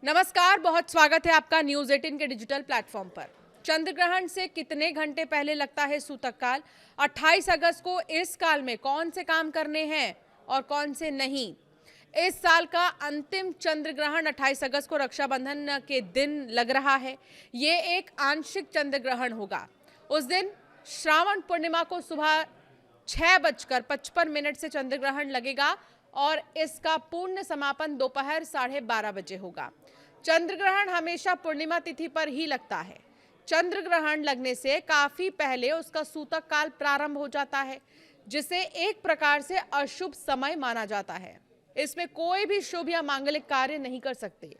नमस्कार, बहुत स्वागत है आपका न्यूज 18 के डिजिटल प्लेटफॉर्म पर। चंद्र ग्रहण से कितने घंटे पहले लगता है सूतक काल? 28 अगस्त को इस काल में कौन से काम करने हैं और कौन से नहीं? इस साल का अंतिम चंद्र ग्रहण 28 अगस्त को रक्षाबंधन के दिन लग रहा है। ये एक आंशिक चंद्र ग्रहण होगा। उस दिन श्रावण पूर्णिमा को सुबह 6:55 से चंद्र ग्रहण लगेगा और इसका पूर्ण समापन दोपहर 12:30 बजे होगा। चंद्र ग्रहण हमेशा पूर्णिमा तिथि पर ही लगता है। चंद्र ग्रहण लगने से काफी पहले उसका सूतक काल प्रारंभ हो जाता है, जिसे एक प्रकार से अशुभ समय माना जाता है। इसमें कोई भी शुभ या मांगलिक कार्य नहीं कर सकते।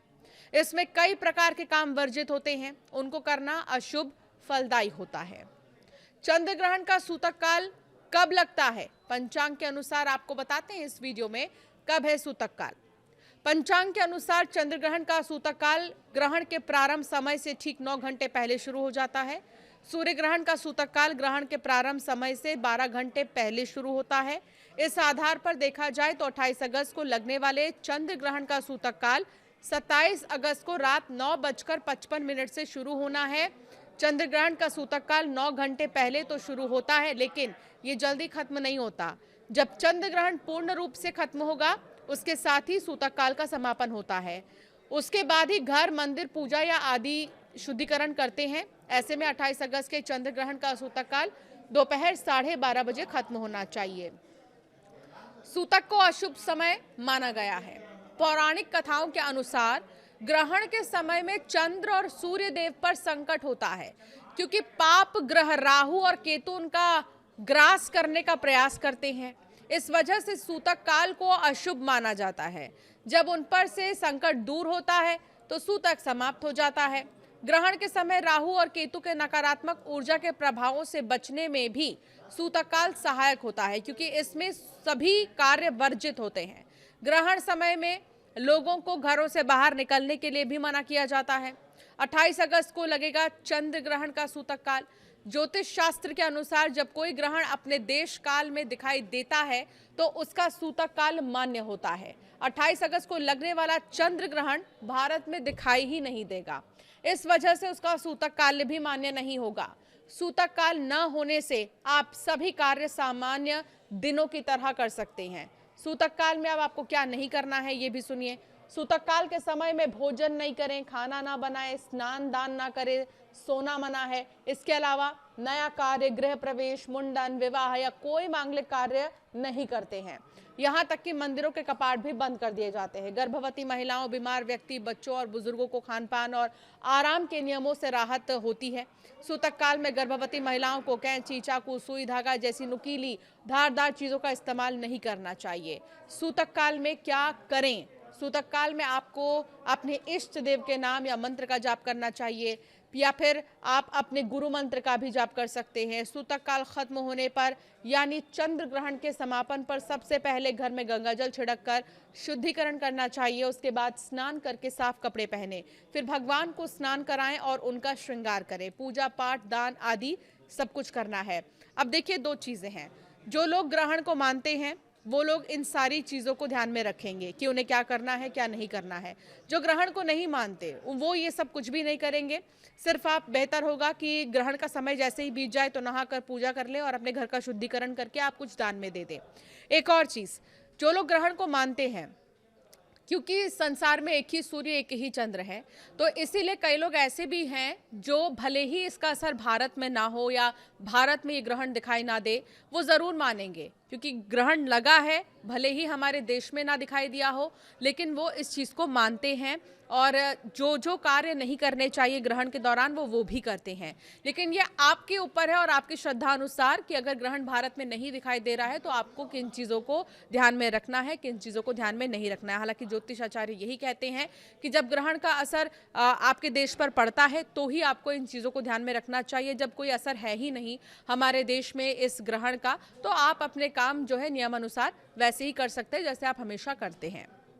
इसमें कई प्रकार के काम वर्जित होते हैं, उनको करना अशुभ फलदायी होता है। चंद्र ग्रहण का सूतक काल कब लगता है? पंचांग के अनुसार आपको बताते हैं इस वीडियो में कब है सूतक काल। पंचांग के अनुसार चंद्र ग्रहण का सूतक काल ग्रहण के प्रारंभ समय से ठीक 9 घंटे पहले शुरू हो जाता है। सूर्य ग्रहण का सूतक काल ग्रहण के प्रारंभ समय से 12 घंटे पहले शुरू होता है। इस आधार पर देखा जाए तो 28 अगस्त को लगने वाले चंद्र ग्रहण का सूतक काल 27 अगस्त को रात 9:55 से शुरू होना है। चंद्र ग्रहण का सूतक काल 9 घंटे पहले तो शुरू होता है, लेकिन ये जल्दी खत्म नहीं होता। जब चंद्र ग्रहण पूर्ण रूप से खत्म होगा, उसके साथ ही सूतक काल का समापन होता है। उसके बाद ही घर, मंदिर, पूजा या आदि शुद्धिकरण करते हैं। ऐसे में 28 अगस्त के चंद्र ग्रहण का सूतक काल दोपहर 12:30 बजे खत्म होना चाहिए। सूतक को अशुभ समय माना गया है। पौराणिक कथाओं के अनुसार ग्रहण के समय में चंद्र और सूर्य देव पर संकट होता है, क्योंकि पाप ग्रह राहु और केतु उनका ग्रास करने का प्रयास करते हैं। इस वजह से सूतक काल को अशुभ माना जाता है। जब उन पर से संकट दूर होता है तो सूतक समाप्त हो जाता है। ग्रहण के समय राहु और केतु के नकारात्मक ऊर्जा के प्रभावों से बचने में भी सूतक काल सहायक होता है, क्योंकि इसमें सभी कार्य वर्जित होते हैं। ग्रहण समय में लोगों को घरों से बाहर निकलने के लिए भी मना किया जाता है। 28 अगस्त को लगेगा चंद्र ग्रहण का सूतक काल। ज्योतिष शास्त्र के अनुसार जब कोई ग्रहण अपने देश काल में दिखाई देता है तो उसका सूतक काल मान्य होता है। 28 अगस्त को लगने वाला चंद्र ग्रहण भारत में दिखाई ही नहीं देगा। इस वजह से उसका सूतक काल भी मान्य नहीं होगा। सूतक काल न होने से आप सभी कार्य सामान्य दिनों की तरह कर सकते हैं। सूतक काल में अब आपको क्या नहीं करना है ये भी सुनिए। सूतक काल के समय में भोजन नहीं करें, खाना ना बनाएं, स्नान दान ना करें, सोना मना है। इसके अलावा नया कार्य, गृह प्रवेश, मुंडन, विवाह या कोई मांगलिक कार्य नहीं करते हैं। यहाँ तक कि मंदिरों के कपाट भी बंद कर दिए जाते हैं। गर्भवती महिलाओं, बीमार व्यक्ति, बच्चों और बुजुर्गों को खान-पान और आराम के नियमों से राहत होती है। सूतक काल में गर्भवती महिलाओं को कैंची, चाकू, सुई धागा जैसी नुकीली धारदार चीजों का इस्तेमाल नहीं करना चाहिए। सूतक काल में क्या करें? सूतक काल में आपको अपने इष्ट देव के नाम या मंत्र का जाप करना चाहिए, या फिर आप अपने गुरु मंत्र का भी जाप कर सकते हैं। सूतक काल खत्म होने पर यानी चंद्र ग्रहण के समापन पर सबसे पहले घर में गंगा जल छिड़क कर शुद्धिकरण करना चाहिए। उसके बाद स्नान करके साफ कपड़े पहने, फिर भगवान को स्नान कराएं और उनका श्रृंगार करें। पूजा पाठ, दान आदि सब कुछ करना है। अब देखिए, 2 चीजें हैं। जो लोग ग्रहण को मानते हैं वो लोग इन सारी चीज़ों को ध्यान में रखेंगे कि उन्हें क्या करना है, क्या नहीं करना है। जो ग्रहण को नहीं मानते वो ये सब कुछ भी नहीं करेंगे। सिर्फ आप बेहतर होगा कि ग्रहण का समय जैसे ही बीत जाए तो नहाकर पूजा कर लें और अपने घर का शुद्धिकरण करके आप कुछ दान में दे दें। एक और चीज़, जो लोग ग्रहण को मानते हैं, क्योंकि संसार में एक ही सूर्य, एक ही चंद्र है, तो इसीलिए कई लोग ऐसे भी हैं जो भले ही इसका असर भारत में ना हो या भारत में ये ग्रहण दिखाई ना दे, वो ज़रूर मानेंगे, क्योंकि ग्रहण लगा है। भले ही हमारे देश में ना दिखाई दिया हो, लेकिन वो इस चीज़ को मानते हैं और जो जो कार्य नहीं करने चाहिए ग्रहण के दौरान वो भी करते हैं। लेकिन ये आपके ऊपर है और आपकी श्रद्धा अनुसार कि अगर ग्रहण भारत में नहीं दिखाई दे रहा है तो आपको किन चीज़ों को ध्यान में रखना है, किन चीज़ों को ध्यान में नहीं रखना है। हालांकि ज्योतिष आचार्य यही कहते हैं कि जब ग्रहण का असर आपके देश पर पड़ता है तो ही आपको इन चीज़ों को ध्यान में रखना चाहिए। जब कोई असर है ही नहीं हमारे देश में इस ग्रहण का, तो आप अपने काम जो है नियमानुसार वैसे ही कर सकते हैं जैसे आप हमेशा करते हैं।